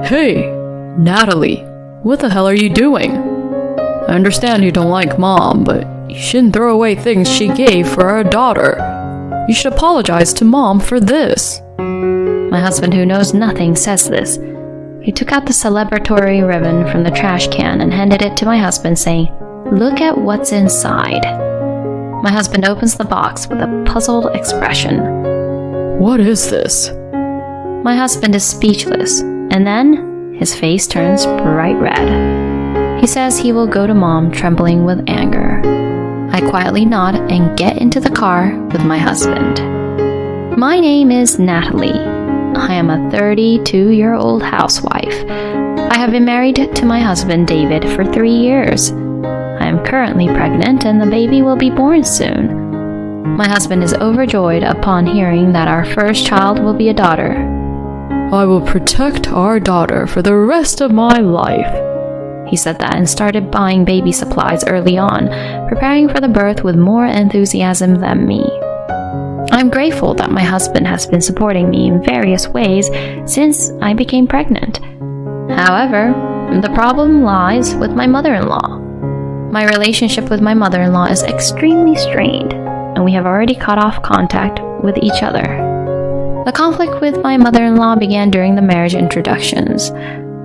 Hey, Natalie, what the hell are you doing? I understand you don't like Mom, but you shouldn't throw away things she gave for our daughter. You should apologize to Mom for this. My husband, who knows nothing, says this. He took out the celebratory ribbon from the trash can and handed it to my husband, saying, "Look at what's inside." My husband opens the box with a puzzled expression. What is this? My husband is speechless, and then his face turns bright red. He says he will go to Mom, trembling with anger. I quietly nod and get into the car with my husband. My name is Natalie. I am a 32-year-old housewife. I have been married to my husband David for 3 years. I am currently pregnant and the baby will be born soon. My husband is overjoyed upon hearing that our first child will be a daughter. I will protect our daughter for the rest of my life. He said that and started buying baby supplies early on, preparing for the birth with more enthusiasm than me. I'm grateful that my husband has been supporting me in various ways since I became pregnant. However, the problem lies with my mother-in-law. My relationship with my mother-in-law is extremely strained, and we have already cut off contact with each other. The conflict with my mother-in-law began during the marriage introductions.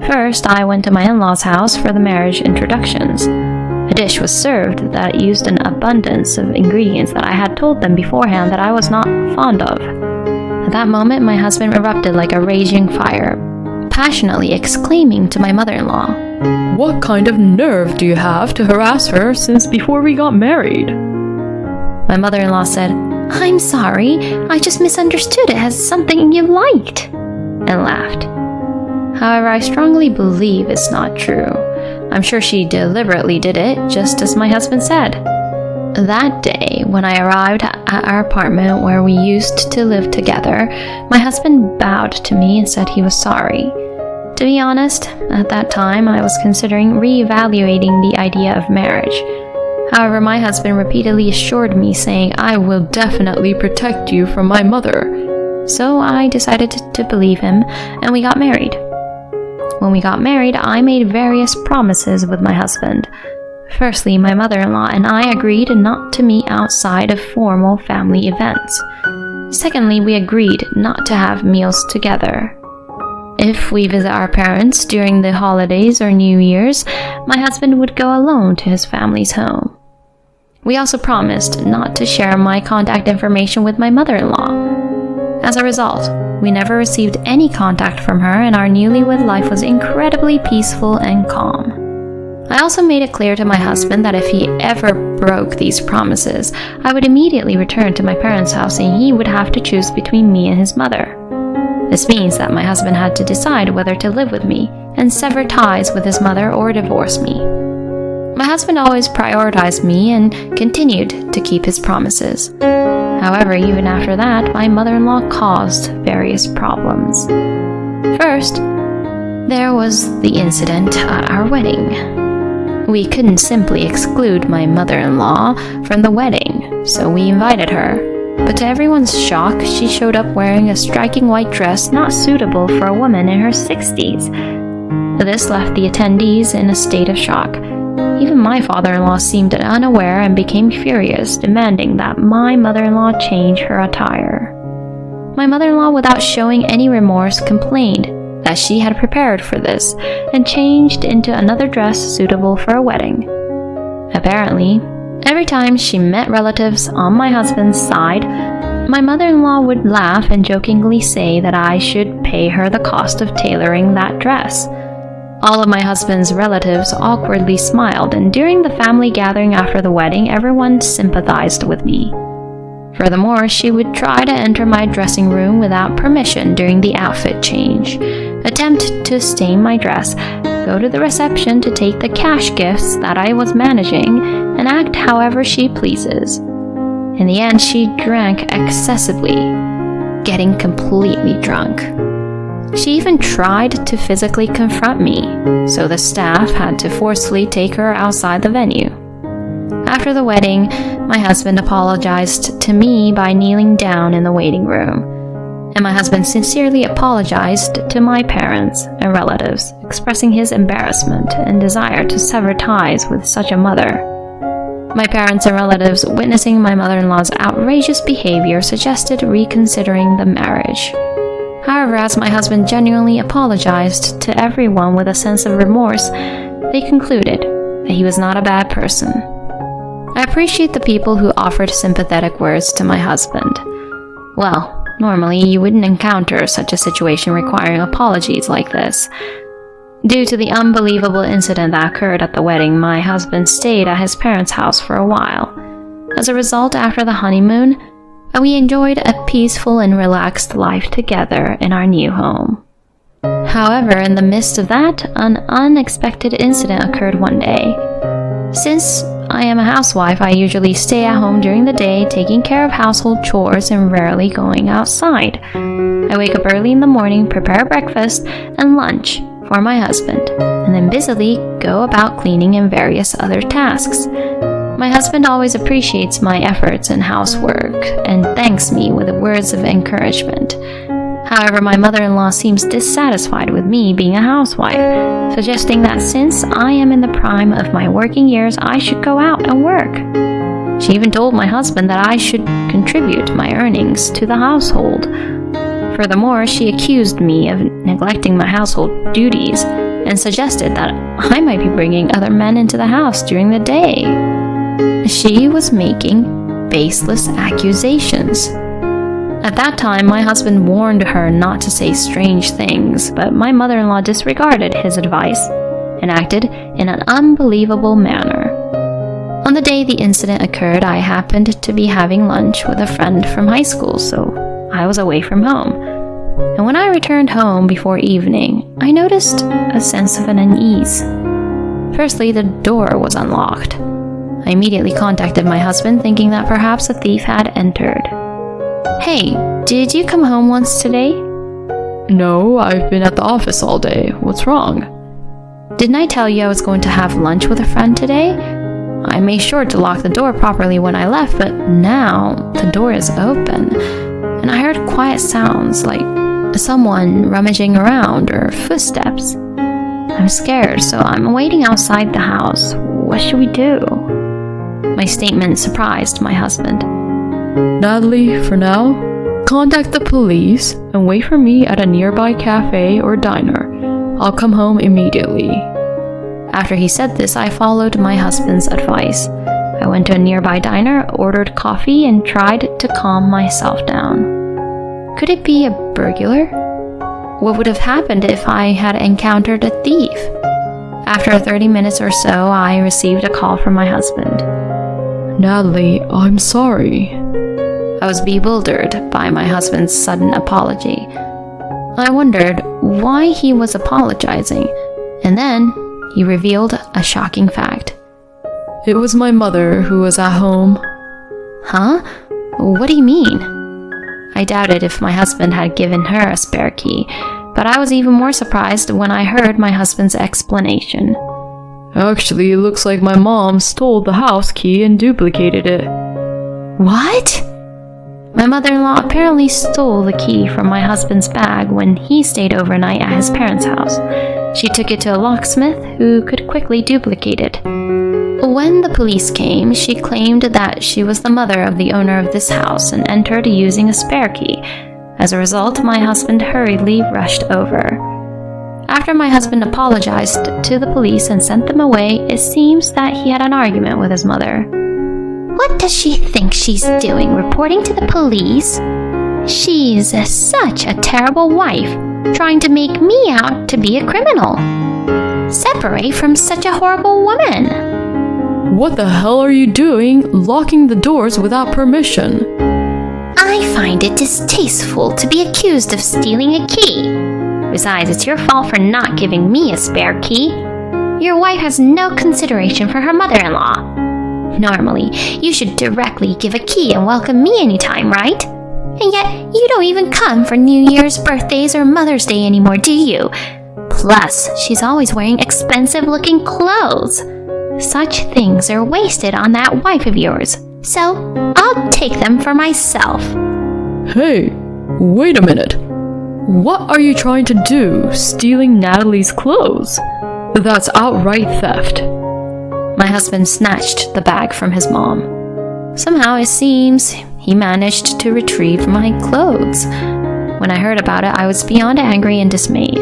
First, I went to my in-laws' house for the marriage introductions. A dish was served that used an abundance of ingredients that I had told them beforehand that I was not fond of. At that moment, my husband erupted like a raging fire, passionately exclaiming to my mother-in-law, "What kind of nerve do you have to harass her since before we got married?" My mother-in-law said, "I'm sorry, I just misunderstood it as something you liked," and laughed. However, I strongly believe it's not true. I'm sure she deliberately did it, just as my husband said. That day, when I arrived at our apartment where we used to live together, my husband bowed to me and said he was sorry. To be honest, at that time I was considering re-evaluating the idea of marriage. However, my husband repeatedly assured me, saying, "I will definitely protect you from my mother." So I decided to believe him, and we got married. When we got married, I made various promises with my husband. Firstly, my mother-in-law and I agreed not to meet outside of formal family events. Secondly, we agreed not to have meals together. If we visit our parents during the holidays or New Year's, my husband would go alone to his family's home. We also promised not to share my contact information with my mother-in-law. As a result, we never received any contact from her, and our newlywed life was incredibly peaceful and calm. I also made it clear to my husband that if he ever broke these promises, I would immediately return to my parents' house and he would have to choose between me and his mother. This means that my husband had to decide whether to live with me and sever ties with his mother or divorce me. My husband always prioritized me and continued to keep his promises. However, even after that, my mother-in-law caused various problems. First, there was the incident at our wedding. We couldn't simply exclude my mother-in-law from the wedding, so we invited her. But to everyone's shock, she showed up wearing a striking white dress not suitable for a woman in her 60s. This left the attendees in a state of shock. Even my father-in-law seemed unaware and became furious, demanding that my mother-in-law change her attire. My mother-in-law, without showing any remorse, complained that she had prepared for this and changed into another dress suitable for a wedding. Apparently, every time she met relatives on my husband's side, my mother-in-law would laugh and jokingly say that I should pay her the cost of tailoring that dress. All of my husband's relatives awkwardly smiled, and during the family gathering after the wedding, everyone sympathized with me. Furthermore, she would try to enter my dressing room without permission during the outfit change, attempt to stain my dress, go to the reception to take the cash gifts that I was managing, and act however she pleases. In the end, she drank excessively, getting completely drunk. She even tried to physically confront me, so the staff had to forcefully take her outside the venue. After the wedding, my husband apologized to me by kneeling down in the waiting room. and my husband sincerely apologized to my parents and relatives, expressing his embarrassment and desire to sever ties with such a mother. My parents and relatives, witnessing my mother-in-law's outrageous behavior, suggested reconsidering the marriage. However, as my husband genuinely apologized to everyone with a sense of remorse, they concluded that he was not a bad person. I appreciate the people who offered sympathetic words to my husband. Well, normally you wouldn't encounter such a situation requiring apologies like this. Due to the unbelievable incident that occurred at the wedding, my husband stayed at his parents' house for a while. As a result, after the honeymoon, we enjoyed a peaceful and relaxed life together in our new home. However, in the midst of that, an unexpected incident occurred one day. Since I am a housewife, I usually stay at home during the day, taking care of household chores and rarely going outside. I wake up early in the morning, prepare breakfast and lunch for my husband, and then busily go about cleaning and various other tasks. My husband always appreciates my efforts in housework and thanks me with words of encouragement. However, my mother-in-law seems dissatisfied with me being a housewife, suggesting that since I am in the prime of my working years, I should go out and work. She even told my husband that I should contribute my earnings to the household. Furthermore, she accused me of neglecting my household duties and suggested that I might be bringing other men into the house during the day. She was making baseless accusations. At that time, my husband warned her not to say strange things, but my mother-in-law disregarded his advice and acted in an unbelievable manner. On the day the incident occurred, I happened to be having lunch with a friend from high school, so I was away from home. And when I returned home before evening, I noticed a sense of an unease. Firstly, the door was unlocked. I immediately contacted my husband, thinking that perhaps a thief had entered. "Hey, did you come home once today?" No, I've been at the office all day. What's wrong? "Didn't I tell you I was going to have lunch with a friend today? I made sure to lock the door properly when I left, but now the door is open, and I heard quiet sounds like someone rummaging around or footsteps. I'm scared, so I'm waiting outside the house. What should we do?" My statement surprised my husband. Natalie, for now, contact the police and wait for me at a nearby cafe or diner. I'll come home immediately. After he said this, I followed my husband's advice. I went to a nearby diner, ordered coffee, and tried to calm myself down. Could it be a burglar? What would have happened if I had encountered a thief? After 30 minutes or so, I received a call from my husband. Natalie, I'm sorry. I was bewildered by my husband's sudden apology. I wondered why he was apologizing, and then he revealed a shocking fact. It was my mother who was at home. Huh? What do you mean? I doubted if my husband had given her a spare key, but I was even more surprised when I heard my husband's explanation. Actually, it looks like my mom stole the house key and duplicated it. What? My mother-in-law apparently stole the key from my husband's bag when he stayed overnight at his parents' house. She took it to a locksmith who could quickly duplicate it. When the police came, she claimed that she was the mother of the owner of this house and entered using a spare key. As a result, my husband hurriedly rushed over. After my husband apologized to the police and sent them away, it seems that he had an argument with his mother. What does she think she's doing, reporting to the police? She's such a terrible wife, trying to make me out to be a criminal. Separate from such a horrible woman. What the hell are you doing, locking the doors without permission? I find it distasteful to be accused of stealing a key. Besides, it's your fault for not giving me a spare key. Your wife has no consideration for her mother-in-law. Normally, you should directly give a key and welcome me anytime, right? And yet, you don't even come for New Year's, birthdays, or Mother's Day anymore, do you? Plus, she's always wearing expensive-looking clothes. Such things are wasted on that wife of yours, so I'll take them for myself. Hey, Wait a minute. What are you trying to do, stealing Natalie's clothes? That's outright theft. My husband snatched the bag from his mom. Somehow it seems he managed to retrieve my clothes. When I heard about it, I was beyond angry and dismayed.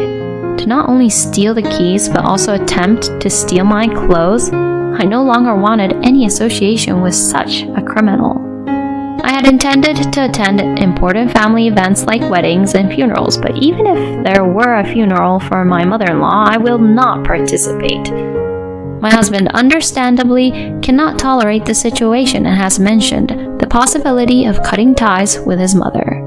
To not only steal the keys, but also attempt to steal my clothes, I no longer wanted any association with such a criminal. I had intended to attend important family events like weddings and funerals, but even if there were a funeral for my mother-in-law, I will not participate. My husband understandably cannot tolerate the situation and has mentioned the possibility of cutting ties with his mother.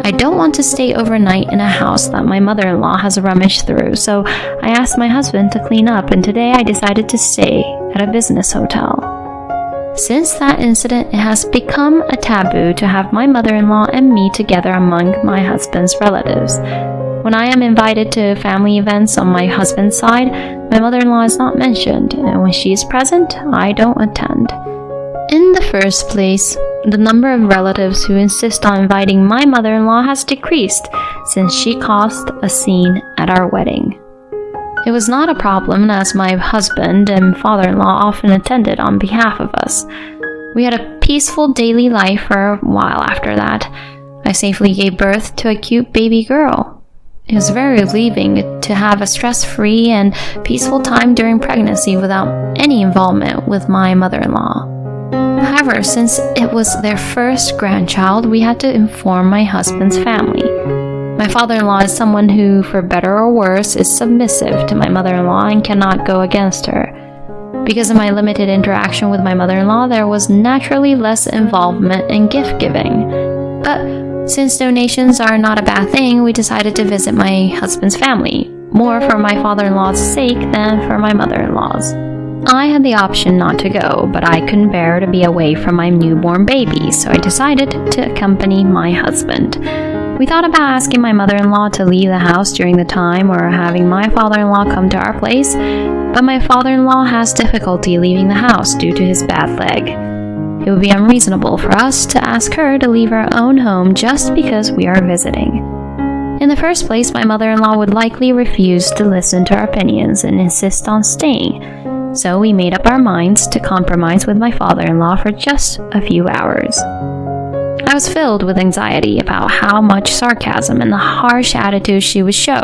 I don't want to stay overnight in a house that my mother-in-law has rummaged through, so I asked my husband to clean up, and today I decided to stay at a business hotel. Since that incident, it has become a taboo to have my mother-in-law and me together among my husband's relatives. When I am invited to family events on my husband's side, my mother-in-law is not mentioned, and when she is present, I don't attend. In the first place, the number of relatives who insist on inviting my mother-in-law has decreased since she caused a scene at our wedding. It was not a problem, as my husband and father-in-law often attended on behalf of us. We had a peaceful daily life for a while after that. I safely gave birth to a cute baby girl. It was very relieving to have a stress-free and peaceful time during pregnancy without any involvement with my mother-in-law. However, since it was their first grandchild, we had to inform my husband's family. My father-in-law is someone who, for better or worse, is submissive to my mother-in-law and cannot go against her. Because of my limited interaction with my mother-in-law, there was naturally less involvement in gift-giving. But since donations are not a bad thing, we decided to visit my husband's family, more for my father-in-law's sake than for my mother-in-law's. I had the option not to go, but I couldn't bear to be away from my newborn baby, so I decided to accompany my husband. We thought about asking my mother-in-law to leave the house during the time or having my father-in-law come to our place, but my father-in-law has difficulty leaving the house due to his bad leg. It would be unreasonable for us to ask her to leave her own home just because we are visiting. In the first place, my mother-in-law would likely refuse to listen to our opinions and insist on staying, so we made up our minds to compromise with my father-in-law for just a few hours. I was filled with anxiety about how much sarcasm and the harsh attitude she would show,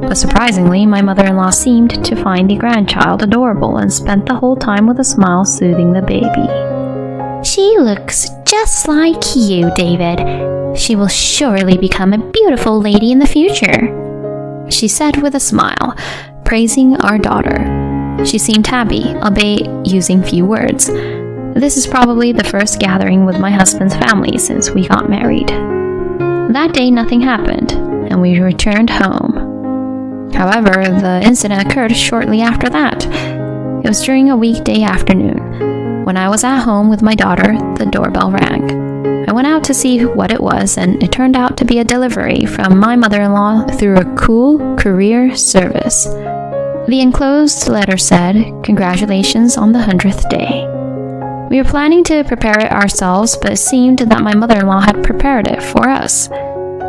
but surprisingly, my mother-in-law seemed to find the grandchild adorable and spent the whole time with a smile soothing the baby. "She looks just like you, David. She will surely become a beautiful lady in the future," she said with a smile, praising our daughter. She seemed happy, albeit using few words. This is probably the first gathering with my husband's family since we got married. That day nothing happened, and we returned home. However, the incident occurred shortly after that. It was during a weekday afternoon. When I was at home with my daughter, the doorbell rang. I went out to see what it was, and it turned out to be a delivery from my mother-in-law through a cool courier service. The enclosed letter said, "Congratulations on the 100th day." We were planning to prepare it ourselves, but it seemed that my mother-in-law had prepared it for us.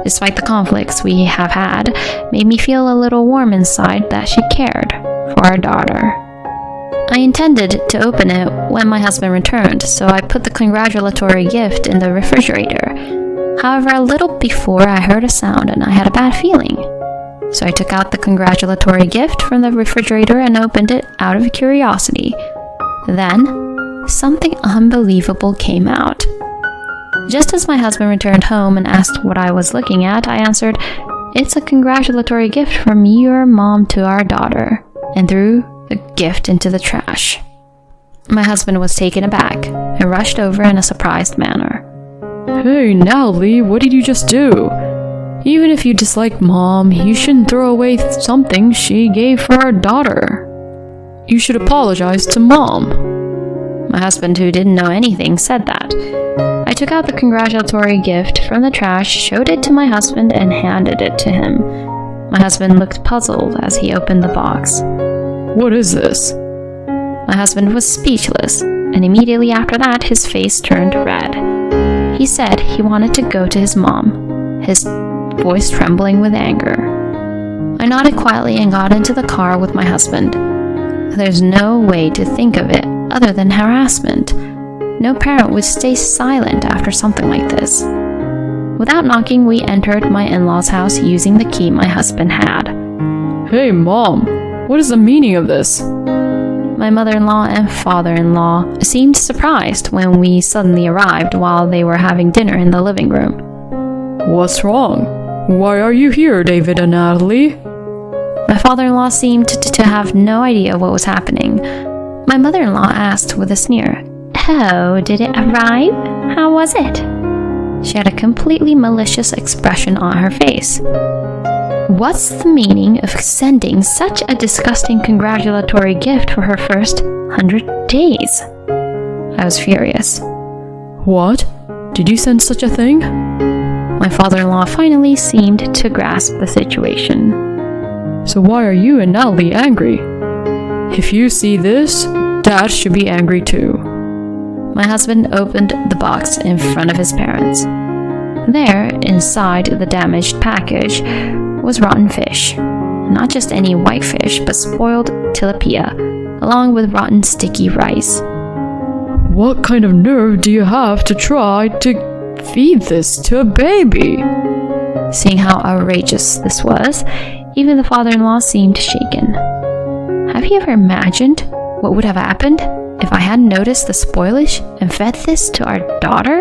Despite the conflicts we have had, it made me feel a little warm inside that she cared for our daughter. I intended to open it when my husband returned, so I put the congratulatory gift in the refrigerator. However, a little before I heard a sound and I had a bad feeling. So I took out the congratulatory gift from the refrigerator and opened it out of curiosity. Then, something unbelievable came out. Just as my husband returned home and asked what I was looking at, I answered, "It's a congratulatory gift from your mom to our daughter," and threw the gift into the trash. My husband was taken aback and rushed over in a surprised manner. Hey, Natalie, what did you just do? Even if you dislike Mom, you shouldn't throw away something she gave for our daughter. You should apologize to Mom. My husband, who didn't know anything, said that. I took out the congratulatory gift from the trash, showed it to my husband, and handed it to him. My husband looked puzzled as he opened the box. What is this? My husband was speechless, and immediately after that, his face turned red. He said he wanted to go to his mom. his voice trembling with anger. I nodded quietly and got into the car with my husband. There's no way to think of it other than harassment. No parent would stay silent after something like this. Without knocking, we entered my in-laws' house using the key my husband had. Hey, Mom, what is the meaning of this? My mother-in-law and father-in-law seemed surprised when we suddenly arrived while they were having dinner in the living room. What's wrong? Why are you here, David and Natalie? My father-in-law seemed to have no idea what was happening. My mother-in-law asked with a sneer, "Oh, did it arrive? How was it?" She had a completely malicious expression on her face. What's the meaning of sending such a disgusting congratulatory gift for her first 100 days? I was furious. What? Did you send such a thing? My father-in-law finally seemed to grasp the situation. So why are you and Natalie angry? If you see this, Dad should be angry too. My husband opened the box in front of his parents. There, inside the damaged package, was rotten fish. Not just any white fish, but spoiled tilapia, along with rotten sticky rice. What kind of nerve do you have to try to feed this to a baby? Seeing how outrageous this was, even the father-in-law seemed shaken. Have you ever imagined what would have happened if I hadn't noticed the spoilage and fed this to our daughter?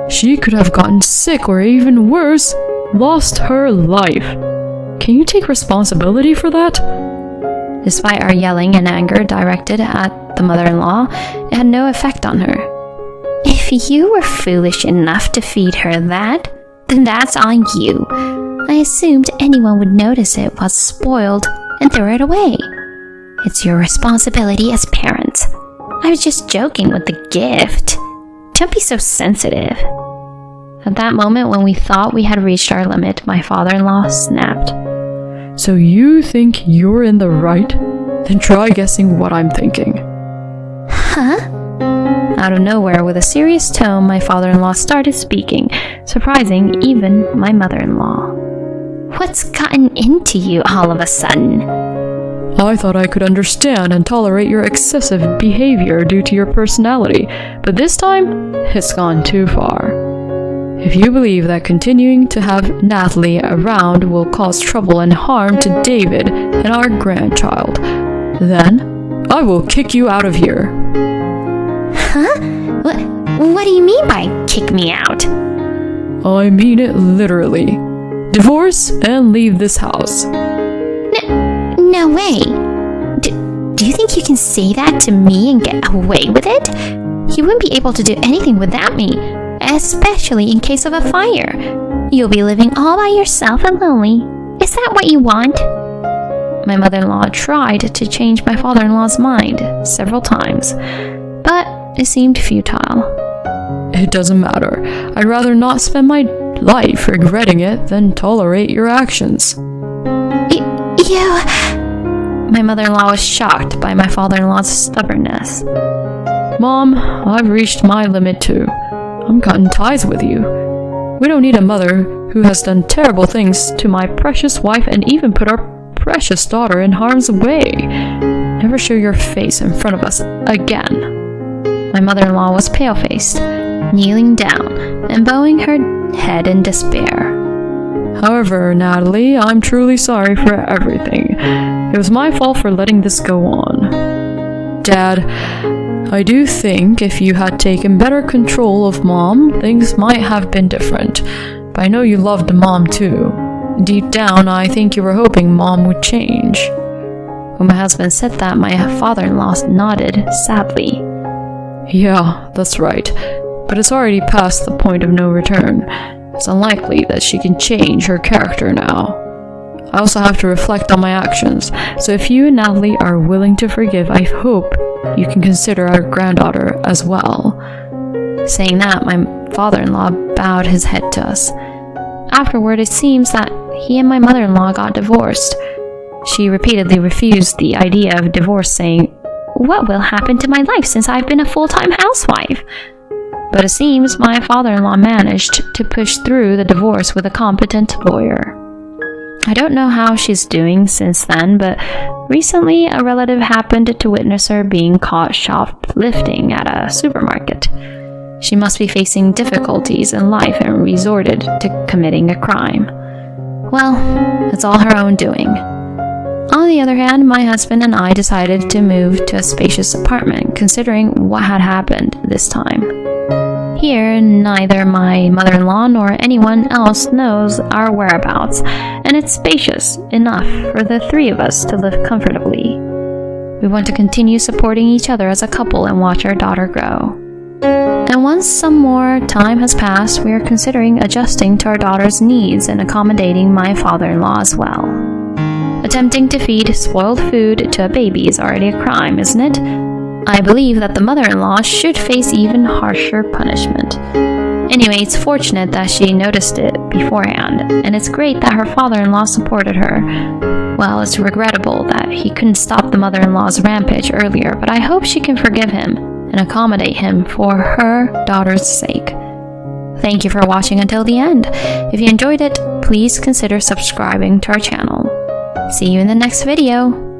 She could have gotten sick or even worse, lost her life. Can you take responsibility for that? Despite our yelling and anger directed at the mother-in-law, it had no effect on her. If you were foolish enough to feed her that, then that's on you. I assumed anyone would notice it was spoiled and throw it away. It's your responsibility as parents. I was just joking with the gift. Don't be so sensitive. At that moment, when we thought we had reached our limit, my father-in-law snapped. So you think you're in the right? Then try guessing what I'm thinking. Huh? Out of nowhere, with a serious tone, my father-in-law started speaking, surprising even my mother-in-law. What's gotten into you all of a sudden? I thought I could understand and tolerate your excessive behavior due to your personality, but this time, it's gone too far. If you believe that continuing to have Natalie around will cause trouble and harm to David and our grandchild, then I will kick you out of here. Huh? What do you mean by kick me out? I mean it literally. Divorce and leave this house. No way. Do you think you can say that to me and get away with it? You wouldn't be able to do anything without me, especially in case of a fire. You'll be living all by yourself and lonely. Is that what you want? My mother-in-law tried to change my father-in-law's mind several times, but it seemed futile. It doesn't matter. I'd rather not spend my life regretting it than tolerate your actions. You... My mother-in-law was shocked by my father-in-law's stubbornness. Mom, I've reached my limit too. I'm cutting ties with you. We don't need a mother who has done terrible things to my precious wife and even put our precious daughter in harm's way. Never show your face in front of us again. My mother-in-law was pale-faced, kneeling down and bowing her head in despair. However, Natalie, I'm truly sorry for everything. It was my fault for letting this go on. Dad, I do think if you had taken better control of Mom, things might have been different. But I know you loved Mom too. Deep down, I think you were hoping Mom would change. When my husband said that, my father-in-law nodded sadly. Yeah, that's right. But it's already past the point of no return. It's unlikely that she can change her character now. I also have to reflect on my actions, so if you and Natalie are willing to forgive, I hope you can consider our granddaughter as well. Saying that, my father-in-law bowed his head to us. Afterward, it seems that he and my mother-in-law got divorced. She repeatedly refused the idea of divorce, saying, "What will happen to my life since I've been a full-time housewife?" but it seems my father-in-law managed to push through the divorce with a competent lawyer. I don't know how she's doing since then, but recently a relative happened to witness her being caught shoplifting at a supermarket. She must be facing difficulties in life and resorted to committing a crime. Well, it's all her own doing. On the other hand, my husband and I decided to move to a spacious apartment, considering what had happened this time. Here, neither my mother-in-law nor anyone else knows our whereabouts, and it's spacious enough for the three of us to live comfortably. We want to continue supporting each other as a couple and watch our daughter grow. And once some more time has passed, we are considering adjusting to our daughter's needs and accommodating my father-in-law as well. Attempting to feed spoiled food to a baby is already a crime, isn't it? I believe that the mother-in-law should face even harsher punishment. Anyway, it's fortunate that she noticed it beforehand, and it's great that her father-in-law supported her. Well, it's regrettable that he couldn't stop the mother-in-law's rampage earlier, but I hope she can forgive him and accommodate him for her daughter's sake. Thank you for watching until the end. If you enjoyed it, please consider subscribing to our channel. See you in the next video.